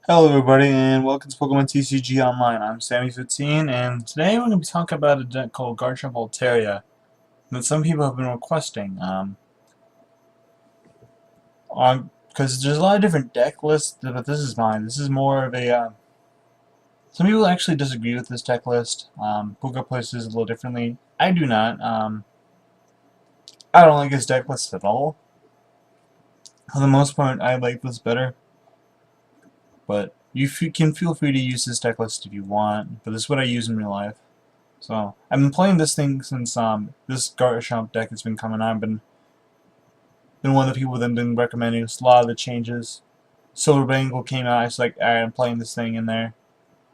Hello everybody and welcome to Pokemon TCG Online. I'm Sammy15 and today we're going to be talking about a deck called Garchomp Alteria that some people have been requesting. Because there's a lot of different deck lists, but this is mine. This is more of a, some people actually disagree with this deck list. Puka plays this a little differently. I do not. I don't like this deck list at all. For the most part, I like this better. But you can feel free to use this deck list if you want, but this is what I use in real life. So I've been playing this thing since this Garchomp deck has been coming out. I've been one of the people that have been recommending a lot of the changes. Silver Bangle came out. I was like, alright, I'm playing this thing in there.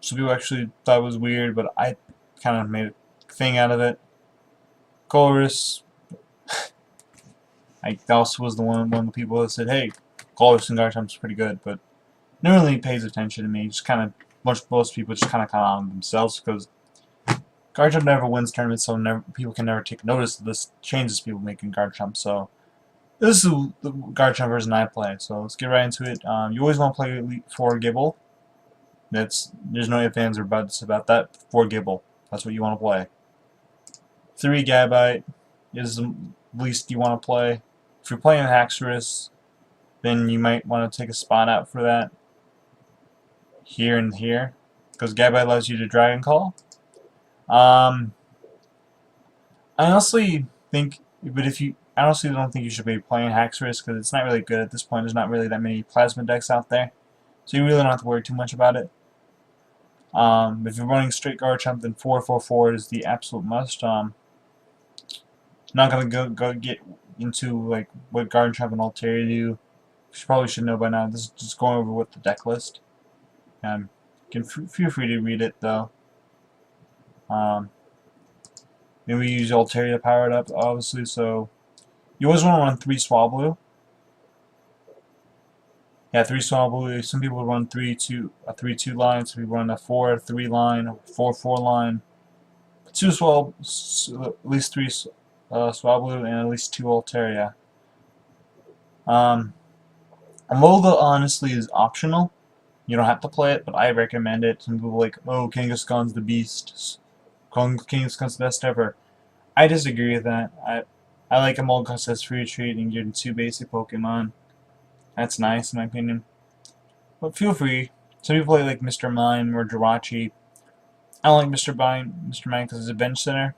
Some people actually thought it was weird, but I kind of made a thing out of it. Colress, I also was one of the people that said, hey, Colress and Garchomp's pretty good, but no one really pays attention to me. Just kind of most people just kind of on themselves because Garchomp never wins tournaments, so people can never take notice of this changes people make in Garchomp. So this is the Garchomp version I play. So let's get right into it. You always want to play Elite 4 Gibble. There's no ifs, ands, or buts about that. 4 Gibble. That's what you want to play. 3 Gabite is the least you want to play. If you're playing Haxorus, then you might want to take a spot out for that. Here and here, because Gabite allows you to Dragon Call. I honestly think, but I honestly don't think you should be playing Haxorus because it's not really good at this point. There's not really that many Plasma decks out there, so you really don't have to worry too much about it. If you're running straight Garchomp, then 4-4-4 is the absolute must. Not gonna go get into like what Garchomp and Alteria do. You probably should know by now. This is just going over with the deck list. You can feel free to read it though. Then we use Alteria to power it up, obviously, so you always want to run 3 Swablu. Yeah, 3 Swablu. Some people run a 3-2 line, some people run a 4-3 line, 4-4 line. 2 at least 3 Swablu, and at least 2 Alteria. Alola honestly is optional. You don't have to play it, but I recommend it. Some people are like, oh, Kangaskhan's the beast. Kangaskhan's the best ever. I disagree with that. I like Amolga because it's free retreat and getting 2 basic Pokemon. That's nice in my opinion. But feel free. Some people play like Mr. Mime or Jirachi. I don't like Mr. Mime because it's a bench center.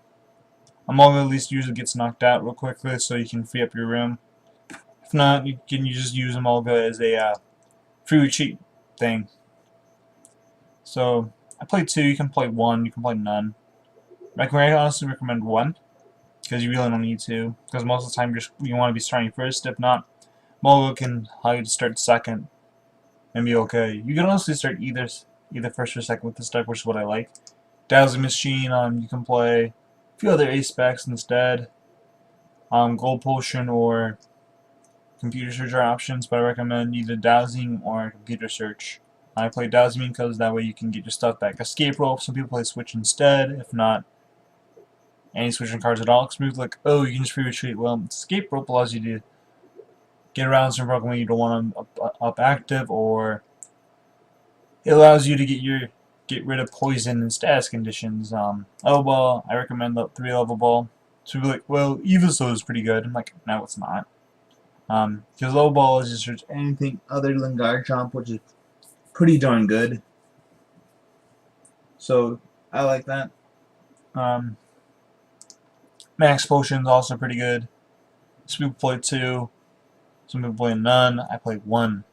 Amolga at least usually gets knocked out real quickly so you can free up your room. If not, you just use Amolga as a free retreat thing. So I play 2, you can play 1, you can play none. I honestly recommend 1 because you really don't need to, because most of the time you want to be starting first. If not, Molgo can allow you to start second and be okay. You can honestly start either first or second with this deck, which is what I like. Dazzling Machine, you can play a few other ace specs instead. Gold Potion or Computer Search are options, but I recommend either Dowsing or Computer Search. I play Dowsing because that way you can get your stuff back. Escape Rope, some people play Switch instead. If not, any switching cards at all. Because people like, oh, you can just free retreat. Well, Escape Rope allows you to get around some Pokemon you don't want them up active, or it allows you to get rid of poison and status conditions. Level Ball, I recommend the 3 Level Ball. So people are like, well, Evosoul is pretty good. I'm like, no, it's not. Because Level Ball is just anything other than Garchomp, which is pretty darn good. So I like that. Max Potion's also pretty good. Some people play 2. Some people play none. I play 1.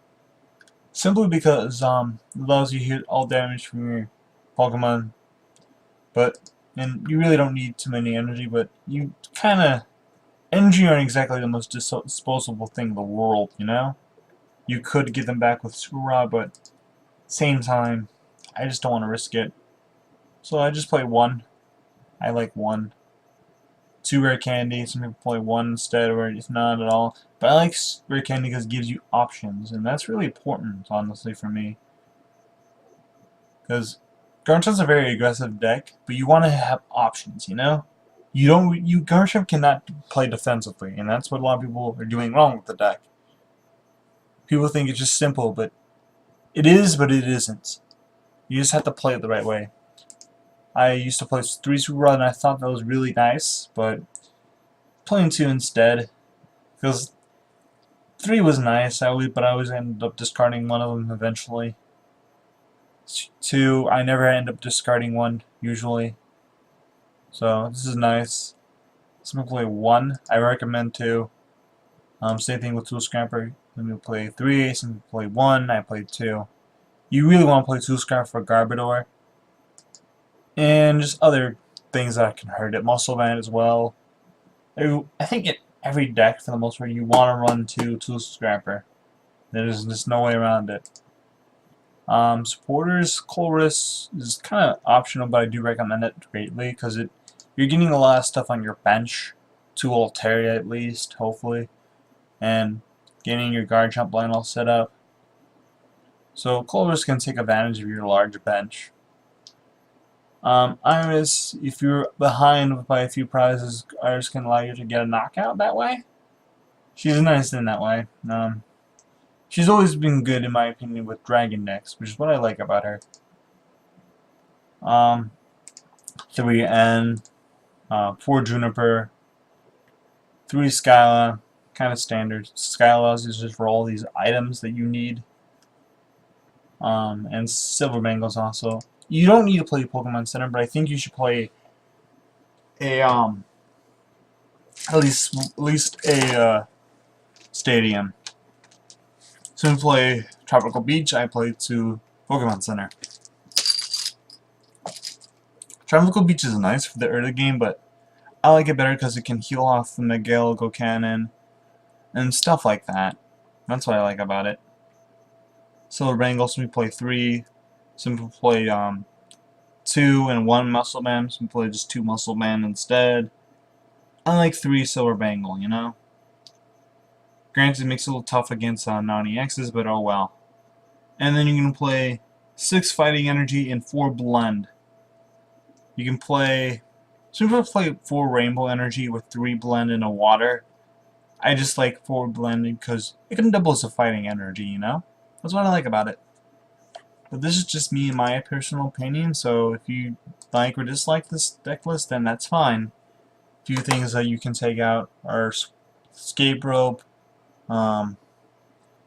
Simply because it allows you to hit all damage from your Pokemon. And you really don't need too many energy, but you kinda energy aren't exactly the most disposable thing in the world, you know? You could get them back with Super Rod, but at the same time, I just don't want to risk it. So I just play 1. I like 1. 2 Rare Candy, some people play 1 instead, or if not at all. But I like Rare Candy because it gives you options, and that's really important, honestly, for me. Because Garchomp's a very aggressive deck, but you want to have options, you know? Garchomp cannot play defensively, and that's what a lot of people are doing wrong with the deck. People think it's just simple, but It is, but it isn't. You just have to play it the right way. I used to play 3 Super Rod and I thought that was really nice, but playing 2 instead, because 3 was nice, but I always ended up discarding one of them eventually. 2, I never end up discarding one, usually. So, this is nice. Some people play 1, I recommend 2. Same thing with Tool Scrapper. Some people play 3, some people play 1, I play 2. You really want to play Tool Scrapper for Garbodor. And just other things that can hurt it. Muscle Band as well. I think in every deck, for the most part, you want to run 2 Tool Scrapper. There's just no way around it. Supporters, Colress is kind of optional, but I do recommend it greatly because you're getting a lot of stuff on your bench, 2 Alteria at least, hopefully, and getting your Garchomp line all set up. So Colress can take advantage of your large bench. Iris, if you're behind by a few prizes, Iris can allow you to get a knockout that way. She's nice in that way. She's always been good, in my opinion, with Dragon decks, which is what I like about her. 3 N, 4 Juniper, 3 Skyla, kind of standard. Skyla allows you to just roll these items that you need. And Silver Bangles also. You don't need to play Pokemon Center, but I think you should play a at least a stadium. So we play Tropical Beach. I play to Pokemon Center. Tropical Beach is nice for the early game, but I like it better because it can heal off the Miguel Go Cannon and stuff like that. That's what I like about it. Silver Bangles, we play 3. Some people play 2 and 1 Muscle Band. Some people play just 2 Muscle Band instead. I like 3 Silver Bangle, you know? Granted, it makes it a little tough against non-EXs, but oh well. And then you can play 6 Fighting Energy and 4 Blend. You can play... Some people play 4 Rainbow Energy with 3 Blend and a Water. I just like 4 Blend because it can double as a Fighting Energy, you know? That's what I like about it. But this is just me and my personal opinion, so if you like or dislike this deck list, then that's fine. A few things that you can take out are Escape Rope. The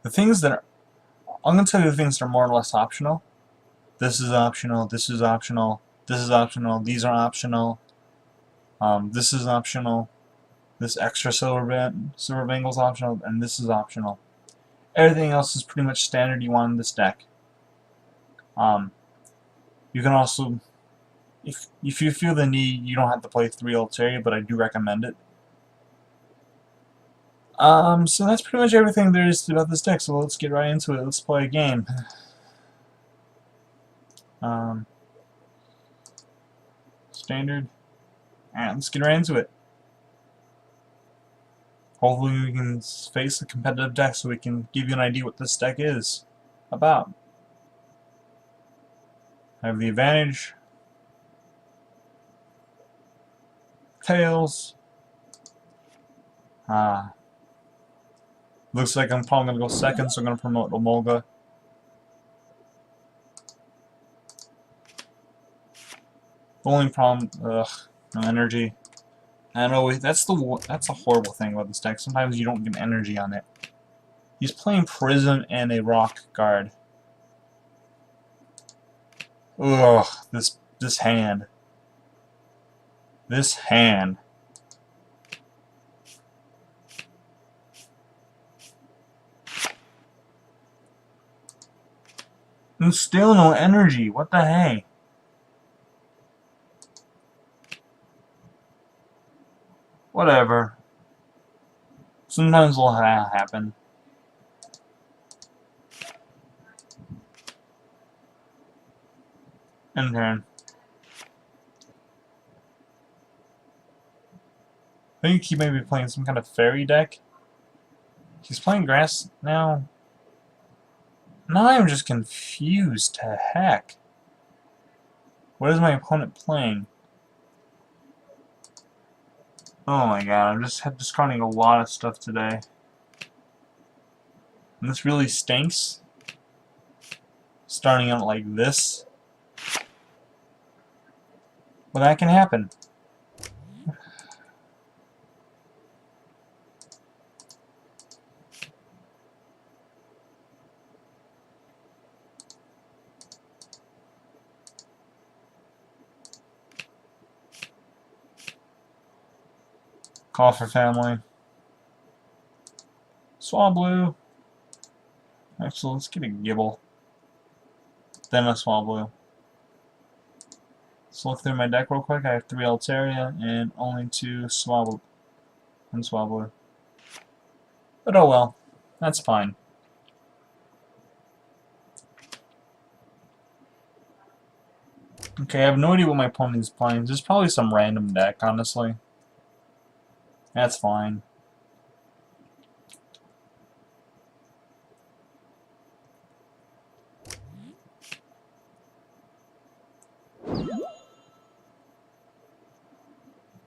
things that are... I'm going to tell you the things that are more or less optional. This is optional, this is optional, this is optional, these are optional. This is optional. This extra Silver Bangle is optional, and this is optional. Everything else is pretty much standard you want in this deck. You can also, if you feel the need, you don't have to play 3 Alteria, but I do recommend it. So that's pretty much everything there is about this deck, so let's get right into it. Let's play a game. Standard. Alright, let's get right into it. Hopefully we can face a competitive deck so we can give you an idea what this deck is about. I have the advantage. Tails. Looks like I'm probably going to go second, so I'm going to promote Omolga. The only problem, no energy. I know that's a horrible thing about this deck. Sometimes you don't get energy on it. He's playing Prism and a Rock Guard. Ugh, this hand. This hand. And still no energy. What the heck? Whatever. Sometimes it'll happen. End turn. I think he may be playing some kind of fairy deck. He's playing grass now. Now I'm just confused to heck. What is my opponent playing? Oh my god, I'm just discarding a lot of stuff today. And this really stinks. starting out like this. But that can happen. Call for family. Swablu. Actually, let's get a Gibble. Then a Swablu. Let's look through my deck real quick. I have 3 Alteria and only 2 Swablu. And Swablu. But oh well. That's fine. Okay, I have no idea what my opponent's playing. There's probably some random deck, honestly. That's fine.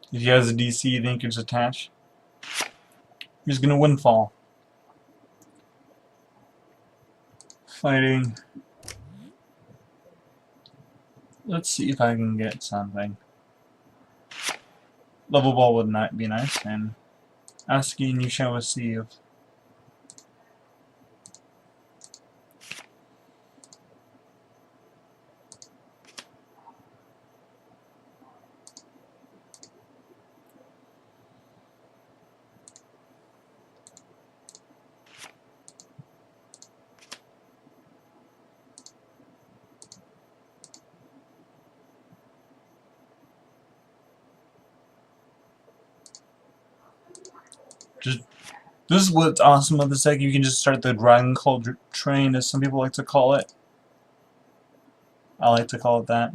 If he has a DC, you think it's attached? He's gonna Windfall. Fighting. Let's see if I can get something. Level Ball would not be nice, and asking you shall receive. This is what's awesome about this deck. You can just start the Dragon Call train, as some people like to call it. I like to call it that.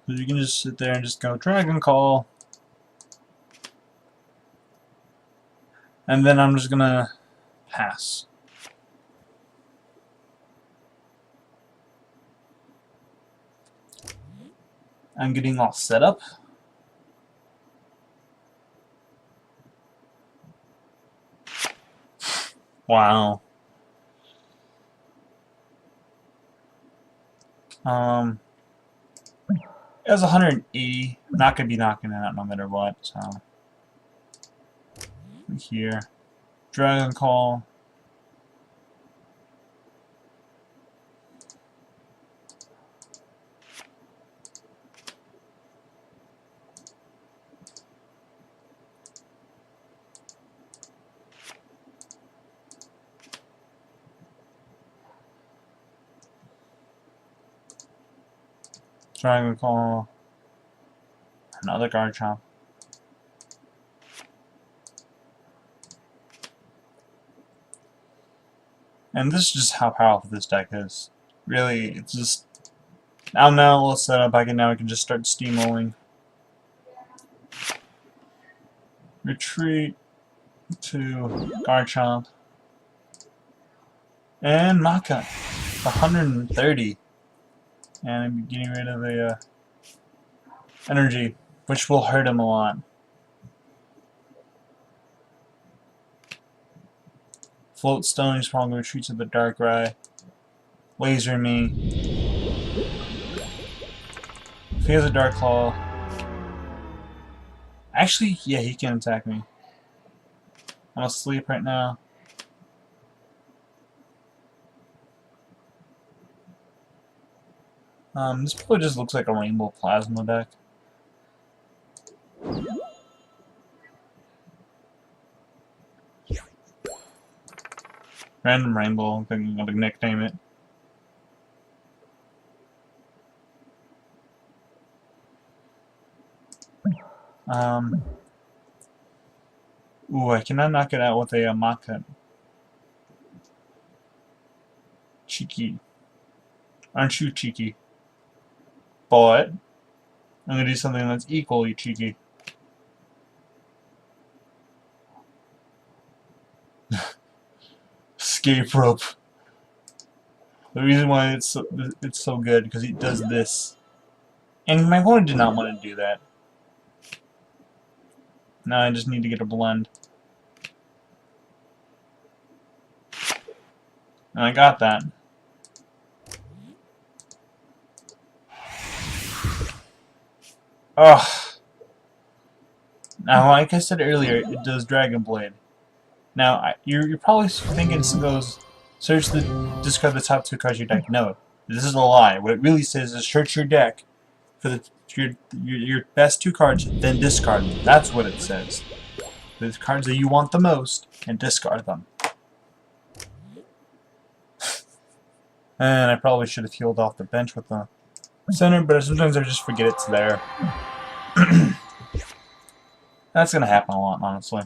So you can just sit there and just go Dragon Call. And then I'm just gonna pass. I'm getting all set up. Wow. It has 180. I'm not gonna be knocking it out no matter what. So here, Dragon Call. Dragon Call. Another Garchomp. And this is just how powerful this deck is. Really, it's just now let's set up. Now I can just start steamrolling. Retreat to Garchomp. And Maka. 130. And I'm getting rid of the energy, which will hurt him a lot. Float Stone, he's probably going to retreat to the Darkrai. Laser me. If he has a Dark Claw. Actually, yeah, he can attack me. I'm asleep right now. This probably just looks like a Rainbow Plasma deck. Random Rainbow, I think I'm gonna nickname it. Ooh, I cannot knock it out with a Maka. Cheeky. Aren't you cheeky? But I'm gonna do something that's equally cheeky. Escape rope. The reason why it's so good because it does this, and my opponent did not want to do that. Now I just need to get a blend, and I got that. Ugh. Now, like I said earlier, it does Dragon Blade. Now, you're probably thinking it goes, search discard the top 2 cards of your deck. No, this is a lie. What it really says is search your deck for your best 2 cards, then discard them. That's what it says. The cards that you want the most, and discard them. And I probably should have healed off the bench with the center, but sometimes I just forget it's there. That's gonna happen a lot, honestly.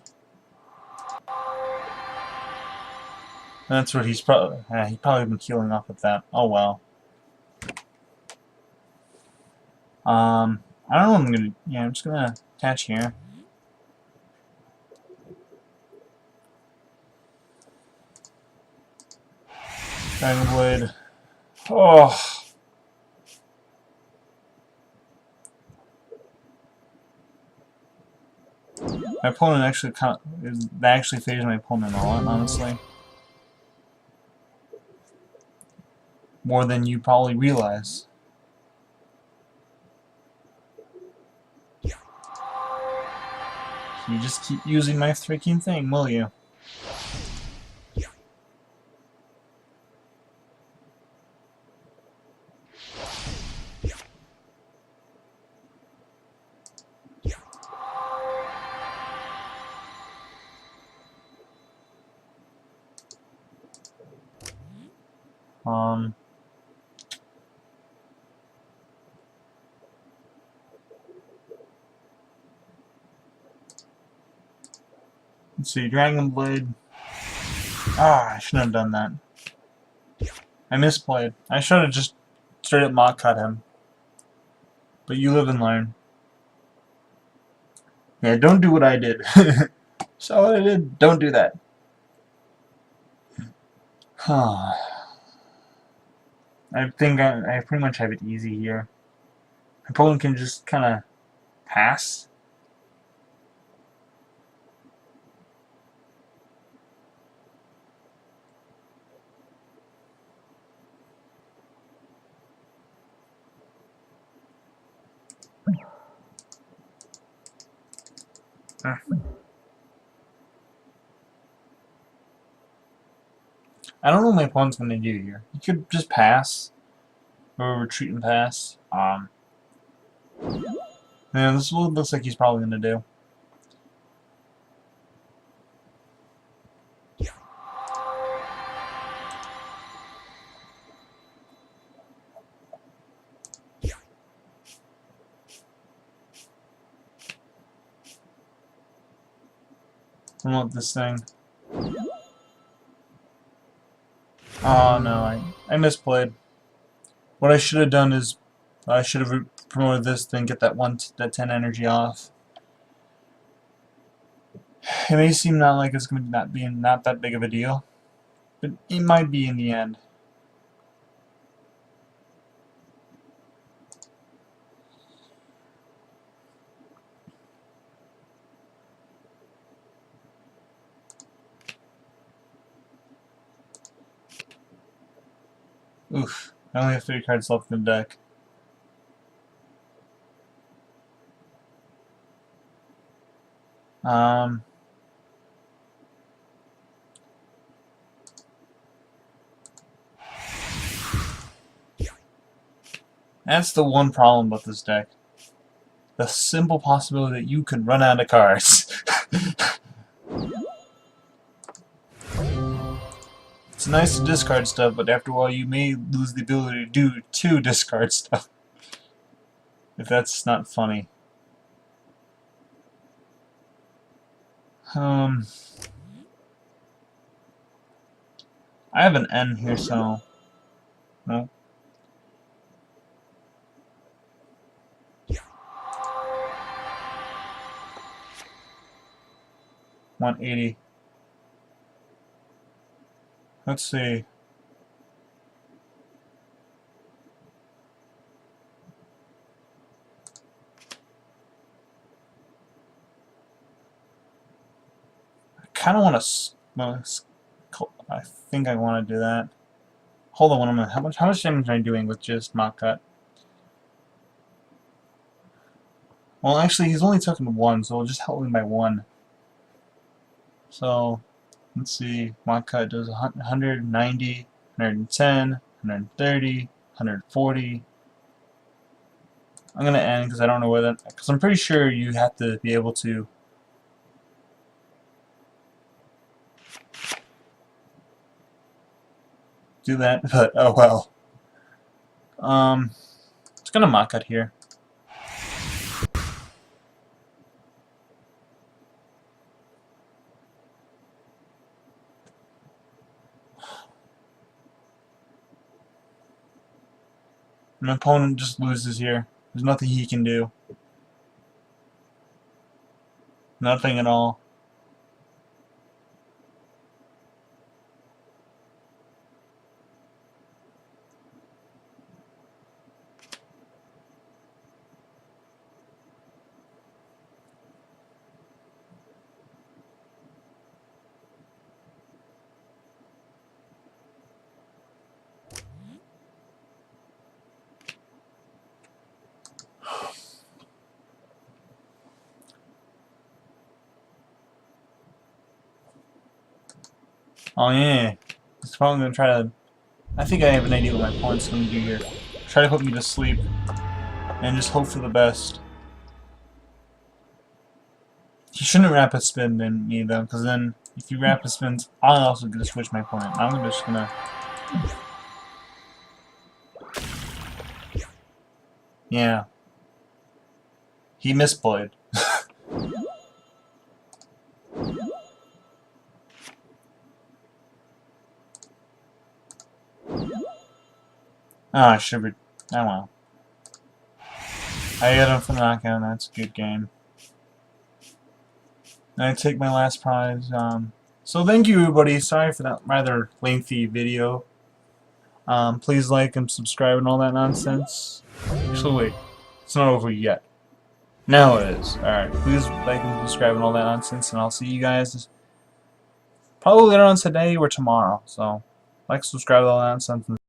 That's what he's probably been healing off with that. Oh well. I don't know what I'm gonna. Yeah, I'm just gonna attach here. Dragon Blade. Oh. My opponent actually that actually favors my opponent a lot, honestly. More than you probably realize. You just keep using my freaking thing, will you? Let's see, Dragon Blade. Ah, I shouldn't have done that. I misplayed. I should have just straight up mock cut him. But you live and learn. Yeah, don't do what I did. So what I did, don't do that. I think I pretty much have it easy here. My opponent can just kind of pass. I don't know what my opponent's going to do here. He could just pass, or retreat and pass. Yeah, this is what it looks like he's probably going to do. Promote this thing. Oh no, I misplayed. What I should have done is I should have promoted this thing, get that 10 energy off. It may seem not like it's going to not that big of a deal, but it might be in the end. Oof, I only have 3 cards left in the deck. That's the one problem with this deck. The simple possibility that you can run out of cards. It's nice to discard stuff, but after a while you may lose the ability to discard stuff. If that's not funny. I have an N here, so... No. $180. Let's see. I kind of want to. Well, I think I want to do that. Hold on one minute. How much damage am I doing with just mock cut? Well, actually, he's only taken one, so it'll just help me by one. So, let's see. My cut does 190, 110, 130, 140. I'm gonna end because I don't know whether, because I'm pretty sure you have to be able to do that, but oh well. It's gonna mock cut here. My opponent just loses here. There's nothing he can do. Nothing at all. Oh yeah. He's probably gonna try to. I think I have an idea what my opponent's gonna do here. Try to put me to sleep and just hope for the best. He shouldn't rapid spin me though, because then if he rapid spins, I'm also gonna switch my opponent. I'm just gonna. Yeah. He misplayed. Ah, I should be. Oh well. I get him for the knockout. That's a good game. And I take my last prize. So thank you, everybody. Sorry for that rather lengthy video. Please like and subscribe and all that nonsense. Actually, wait. It's not over yet. Now it is. Alright. Please like and subscribe and all that nonsense, and I'll see you guys probably later on today or tomorrow. So, like, subscribe, all that nonsense.